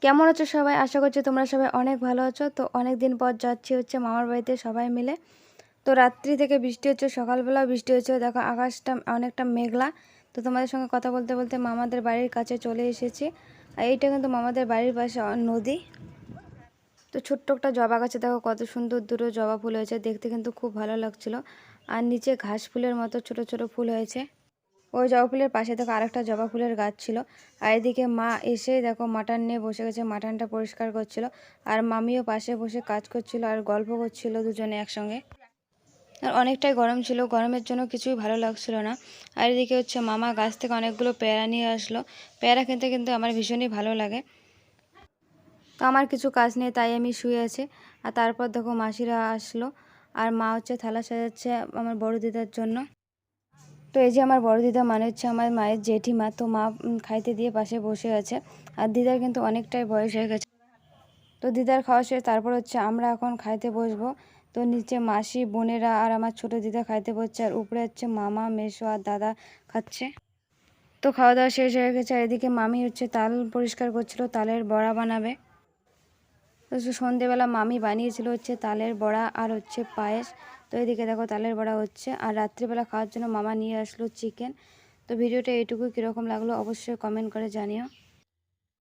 কেমন আছো সবাই? আশা করছি তোমরা সবাই অনেক ভালো আছো। তো অনেক দিন পর যাচ্ছি হচ্ছে মামার বাড়িতে সবাই মিলে। তো রাত্রি থেকে বৃষ্টি হচ্ছে, সকালবেলাও বৃষ্টি হচ্ছে। দেখো আকাশটা অনেকটা মেঘলা। তো তোমাদের সঙ্গে কথা বলতে বলতে মামাদের বাড়ির কাছে চলে এসেছি। আর এইটা কিন্তু মামাদের বাড়ির পাশে নদী। তো ছোট্ট একটা জবা গাছে দেখো কত সুন্দর দুটো জবা ফুল হয়েছে, দেখতে কিন্তু খুব ভালো লাগছিল। আর নিচে ঘাস ফুলের মতো ছোট ছোট ফুল হয়েছে। ওই জবা ফুলের পাশে দেখো আরেকটা জবা ফুলের গাছ ছিল। আর এদিকে মা এসে দেখো মাটন নিয়ে বসে গেছে, মাটনটা পরিষ্কার করছিল। আর মামিও পাশে বসে কাজ করছিল আর গল্প করছিল দুজনে একসঙ্গে। আর অনেকটাই গরম ছিল, গরমের জন্য কিছুই ভালো লাগছিল না। আর এদিকে হচ্ছে মামা গাছ থেকে অনেকগুলো পেয়ারা নিয়ে আসলো। পেয়ারা খেতে কিন্তু আমার ভীষণই ভালো লাগে। তো আমার কিছু কাজ নেই, তাই আমি শুয়ে আছি। আর তারপর দেখো মাসিরা আসলো। আর মা হচ্ছে থালা সাজাচ্ছে আমার বড় দিদার জন্য। তো এই যে আমার বড় দিদা মানে হচ্ছে আমার মায়ের জেঠিমা। তো মা খাইতে দিয়ে পাশে বসে আছে। আর দিদার কিন্তু অনেকটাই বয়স হয়ে গেছে। তো দিদার খাওয়া শেষ, তারপর হচ্ছে আমরা এখন খাইতে বসবো। তো নিচে মাসি বোনেরা আর আমার ছোট দিদা খাইতে বসছে, আর উপরে হচ্ছে মামা মেসো আর দাদা খাচ্ছে। তো খাওয়া দাওয়া শেষ হয়ে গেছে। আর এদিকে মামি হচ্ছে তাল পরিষ্কার করছিল, তালের বড়া বানাবে। তো সন্ধেবেলা মামি বানিয়েছিল হচ্ছে তালের বড়া আর হচ্ছে পায়েস। তো এদিকে দেখো তালের বড়া হচ্ছে। আর রাত্রিবেলা খাওয়ার জন্য মামা নিয়ে আসলো চিকেন। তো ভিডিওটা এইটুকু, কীরকম লাগলো অবশ্যই কমেন্ট করে জানিও।